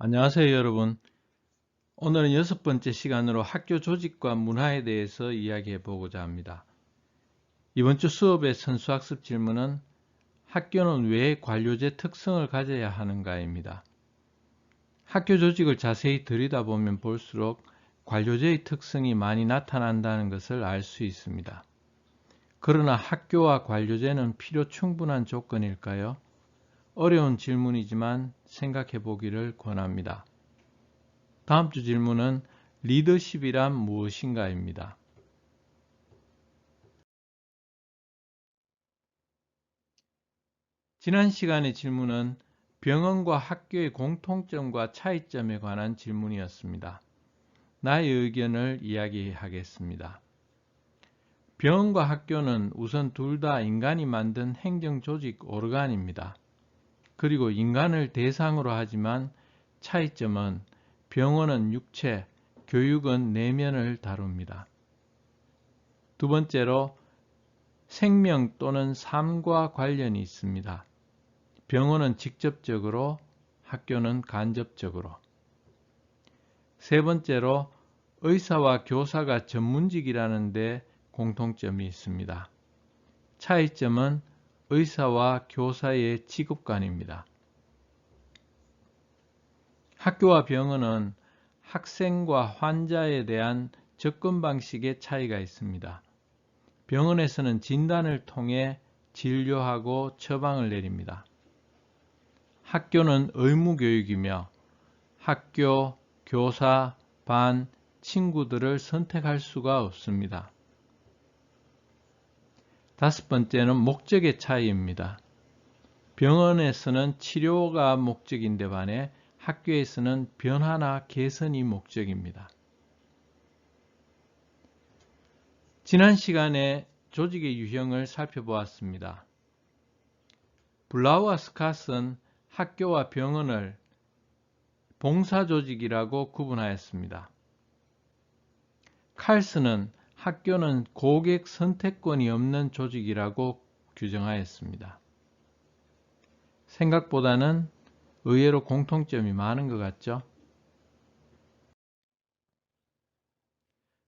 안녕하세요, 여러분. 오늘은 6번째 시간으로 학교 조직과 문화에 대해서 이야기해 보고자 합니다. 이번 주 수업의 선수학습 질문은 학교는 왜 관료제 특성을 가져야 하는가입니다. 학교 조직을 자세히 들여다보면 볼수록 관료제의 특성이 많이 나타난다는 것을 알 수 있습니다. 그러나 학교와 관료제는 필요 충분한 조건일까요? 어려운 질문이지만 생각해 보기를 권합니다. 다음 주 질문은 리더십이란 무엇인가입니다. 지난 시간의 질문은 병원과 학교의 공통점과 차이점에 관한 질문이었습니다. 나의 의견을 이야기하겠습니다. 병원과 학교는 우선 둘 다 인간이 만든 행정조직 오르간입니다. 그리고 인간을 대상으로 하지만 차이점은 병원은 육체, 교육은 내면을 다룹니다. 두 번째로 생명 또는 삶과 관련이 있습니다. 병원은 직접적으로, 학교는 간접적으로. 세 번째로 의사와 교사가 전문직이라는 데 공통점이 있습니다. 차이점은 의사와 교사의 직업관입니다. 학교와 병원은 학생과 환자에 대한 접근 방식의 차이가 있습니다. 병원에서는 진단을 통해 진료하고 처방을 내립니다. 학교는 의무교육이며 학교, 교사, 반, 친구들을 선택할 수가 없습니다. 다섯 번째는 목적의 차이입니다. 병원에서는 치료가 목적인데 반해 학교에서는 변화나 개선이 목적입니다. 지난 시간에 조직의 유형을 살펴보았습니다. 블라우와 스캇은 학교와 병원을 봉사조직이라고 구분하였습니다. 칼스는 학교는 고객 선택권이 없는 조직이라고 규정하였습니다. 생각보다는 의외로 공통점이 많은 것 같죠?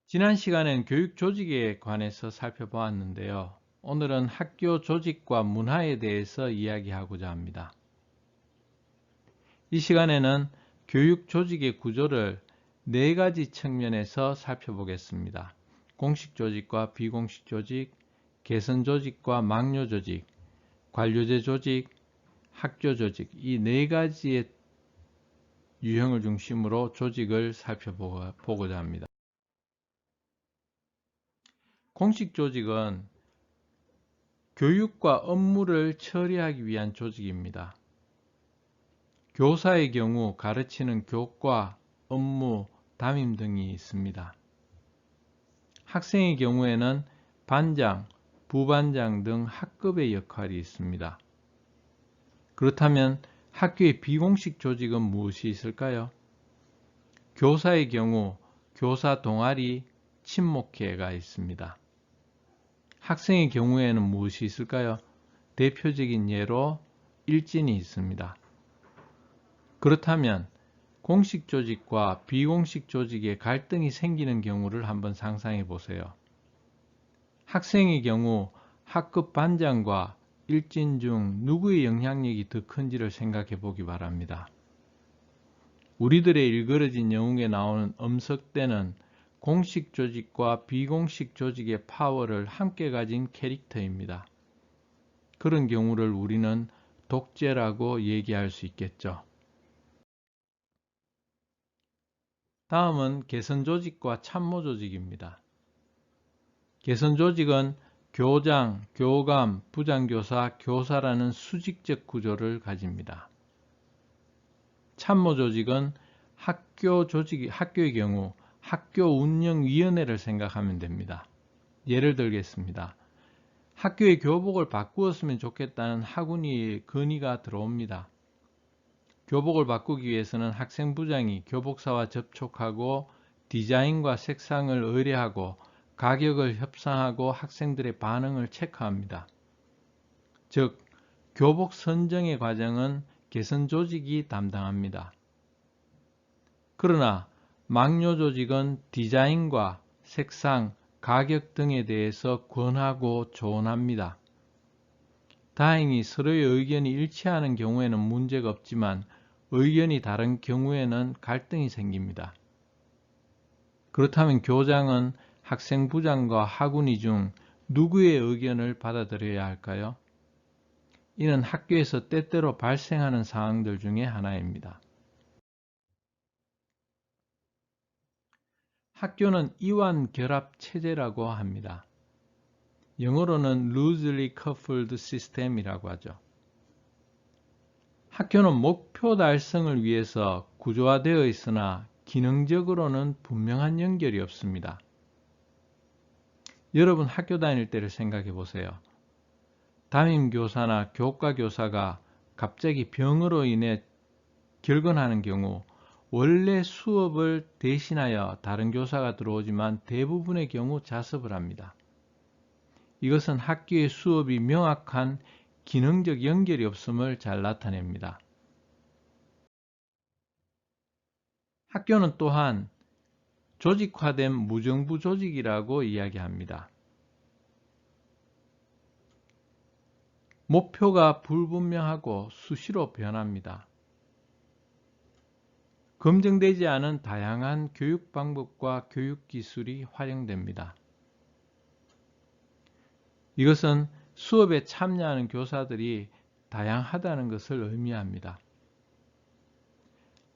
지난 시간엔 교육 조직에 관해서 살펴보았는데요. 오늘은 학교 조직과 문화에 대해서 이야기하고자 합니다. 이 시간에는 교육 조직의 구조를 네 가지 측면에서 살펴보겠습니다. 공식 조직과 비공식 조직, 개선 조직과 막료 조직, 관료제 조직, 학교 조직, 이 네 가지의 유형을 중심으로 조직을 살펴보고자 합니다. 공식 조직은 교육과 업무를 처리하기 위한 조직입니다. 교사의 경우 가르치는 교과, 업무, 담임 등이 있습니다. 학생의 경우에는 반장, 부반장 등 학급의 역할이 있습니다. 그렇다면 학교의 비공식 조직은 무엇이 있을까요? 교사의 경우 교사 동아리, 친목회가 있습니다. 학생의 경우에는 무엇이 있을까요? 대표적인 예로 일진이 있습니다. 그렇다면 공식 조직과 비공식 조직에 갈등이 생기는 경우를 한번 상상해 보세요. 학생의 경우 학급 반장과 일진 중 누구의 영향력이 더 큰지를 생각해 보기 바랍니다. 우리들의 일그러진 영웅에 나오는 엄석대는 공식 조직과 비공식 조직의 파워를 함께 가진 캐릭터입니다. 그런 경우를 우리는 독재라고 얘기할 수 있겠죠. 다음은 개선조직과 참모조직입니다. 개선조직은 교장, 교감, 부장교사, 교사라는 수직적 구조를 가집니다. 참모조직은 학교의 경우 학교운영위원회를 생각하면 됩니다. 예를 들겠습니다. 학교의 교복을 바꾸었으면 좋겠다는 학우니의 건의가 들어옵니다. 교복을 바꾸기 위해서는 학생부장이 교복사와 접촉하고 디자인과 색상을 의뢰하고 가격을 협상하고 학생들의 반응을 체크합니다. 즉, 교복 선정의 과정은 개선조직이 담당합니다. 그러나 막료 조직은 디자인과 색상, 가격 등에 대해서 권하고 조언합니다. 다행히 서로의 의견이 일치하는 경우에는 문제가 없지만 의견이 다른 경우에는 갈등이 생깁니다. 그렇다면 교장은 학생부장과 학우니 중 누구의 의견을 받아들여야 할까요? 이는 학교에서 때때로 발생하는 상황들 중에 하나입니다. 학교는 이완 결합 체제라고 합니다. 영어로는 loosely coupled system이라고 하죠. 학교는 목표 달성을 위해서 구조화되어 있으나 기능적으로는 분명한 연결이 없습니다. 여러분 학교 다닐 때를 생각해 보세요. 담임교사나 교과교사가 갑자기 병으로 인해 결근하는 경우 원래 수업을 대신하여 다른 교사가 들어오지만 대부분의 경우 자습을 합니다. 이것은 학교의 수업이 명확한 기능적 연결이 없음을 잘 나타냅니다. 학교는 또한 조직화된 무정부 조직이라고 이야기합니다. 목표가 불분명하고 수시로 변합니다. 검증되지 않은 다양한 교육 방법과 교육 기술이 활용됩니다. 이것은 수업에 참여하는 교사들이 다양하다는 것을 의미합니다.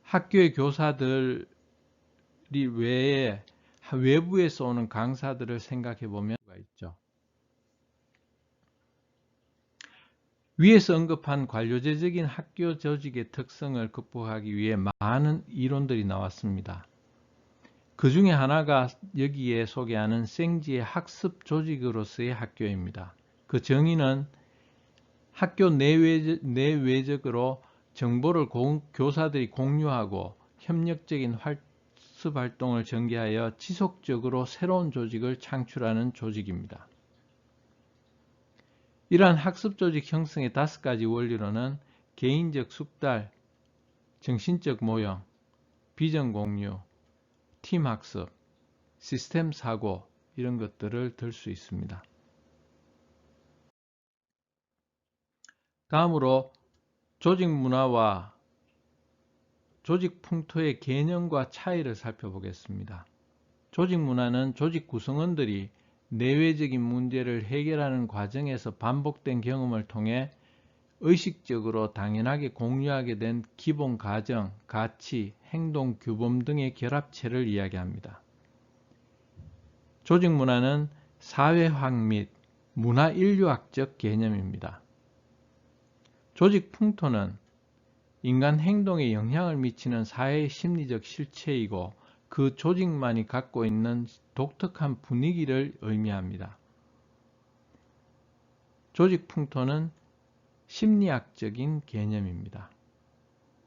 학교의 교사들이 외에 외부에서 오는 강사들을 생각해 보면 있죠. 위에서 언급한 관료제적인 학교 조직의 특성을 극복하기 위해 많은 이론들이 나왔습니다. 그 중에 하나가 여기에 소개하는 생지의 학습 조직으로서의 학교입니다. 그 정의는 학교 내외적으로 정보를 교사들이 공유하고 협력적인 학습 활동을 전개하여 지속적으로 새로운 조직을 창출하는 조직입니다. 이러한 학습 조직 형성의 5가지 원리로는 개인적 숙달, 정신적 모형, 비전 공유, 팀 학습, 시스템 사고 이런 것들을 들 수 있습니다. 다음으로 조직 문화와 조직 풍토의 개념과 차이를 살펴보겠습니다. 조직 문화는 조직 구성원들이 내외적인 문제를 해결하는 과정에서 반복된 경험을 통해 의식적으로 당연하게 공유하게 된 기본 가정, 가치, 행동, 규범 등의 결합체를 이야기합니다. 조직 문화는 사회학 및 문화 인류학적 개념입니다. 조직 풍토는 인간 행동에 영향을 미치는 사회 심리적 실체이고 그 조직만이 갖고 있는 독특한 분위기를 의미합니다. 조직 풍토는 심리학적인 개념입니다.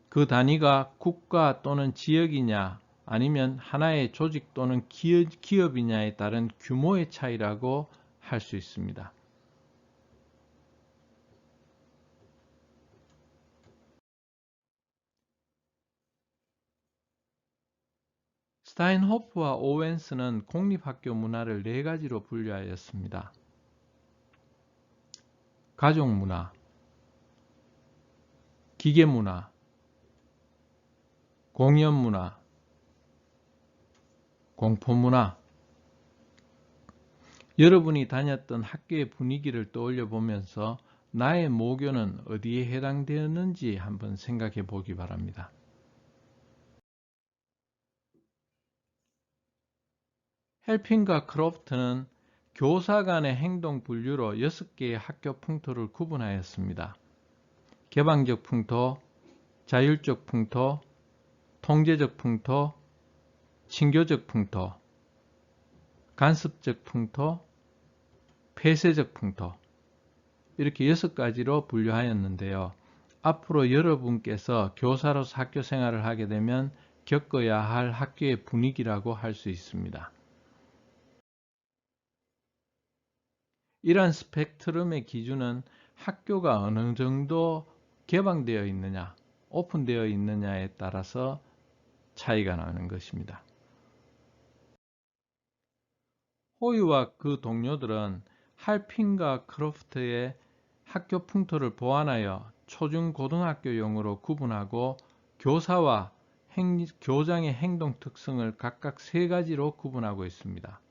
그 단위가 국가 또는 지역이냐 아니면 하나의 조직 또는 기업이냐에 따른 규모의 차이라고 할 수 있습니다. 스타인호프와 오웬스는 공립학교 문화를 4가지로 분류하였습니다. 가족문화, 기계문화, 공연문화, 공포문화. 여러분이 다녔던 학교의 분위기를 떠올려 보면서 나의 모교는 어디에 해당되었는지 한번 생각해 보기 바랍니다. 헬핀과 크로프트는 교사 간의 행동 분류로 6개의 학교 풍토를 구분하였습니다. 개방적 풍토, 자율적 풍토, 통제적 풍토, 친교적 풍토, 간섭적 풍토, 폐쇄적 풍토 이렇게 6가지로 분류하였는데요. 앞으로 여러분께서 교사로서 학교 생활을 하게 되면 겪어야 할 학교의 분위기라고 할 수 있습니다. 이러한 스펙트럼의 기준은 학교가 어느 정도 개방되어 있느냐, 오픈되어 있느냐에 따라서 차이가 나는 것입니다. 호이와 그 동료들은 할핀과 크로프트의 학교 풍토를 보완하여 초중고등학교용으로 구분하고 교사와 교장의 행동 특성을 각각 3가지로 구분하고 있습니다.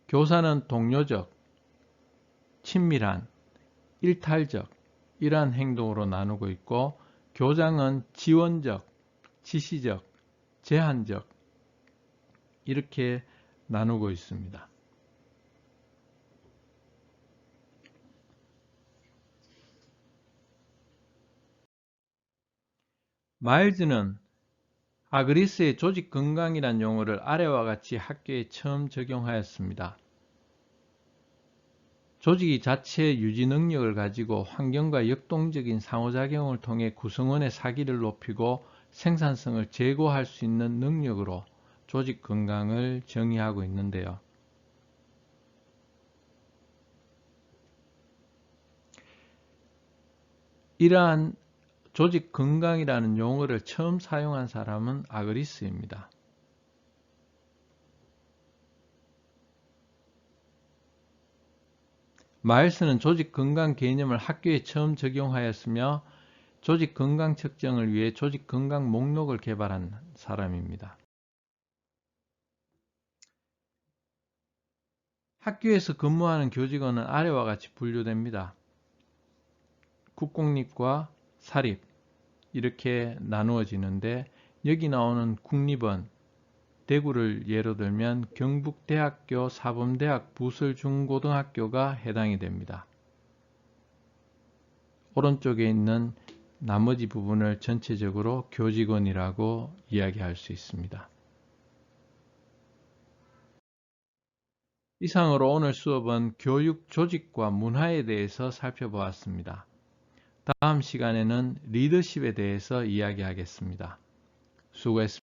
교사는 동료적, 친밀한, 일탈적 이러한 행동으로 나누고 있고, 교장은 지원적, 지시적, 제한적 이렇게 나누고 있습니다. 마일즈는 아그리스의 조직 건강이란 용어를 아래와 같이 학교에 처음 적용하였습니다. 조직이 자체 유지 능력을 가지고 환경과 역동적인 상호작용을 통해 구성원의 사기를 높이고 생산성을 제고할 수 있는 능력으로 조직 건강을 정의하고 있는데요. 이러한 조직 건강이라는 용어를 처음 사용한 사람은 아그리스입니다. 마일스는 조직 건강 개념을 학교에 처음 적용하였으며 조직 건강 측정을 위해 조직 건강 목록을 개발한 사람입니다. 학교에서 근무하는 교직원은 아래와 같이 분류됩니다. 국공립과 사립 이렇게 나누어지는데, 여기 나오는 국립은 대구를 예로 들면 경북대학교 사범대학 부설중고등학교가 해당이 됩니다. 오른쪽에 있는 나머지 부분을 전체적으로 교직원이라고 이야기할 수 있습니다. 이상으로 오늘 수업은 교육 조직과 문화에 대해서 살펴보았습니다. 다음 시간에는 리더십에 대해서 이야기하겠습니다. 수고했습니다.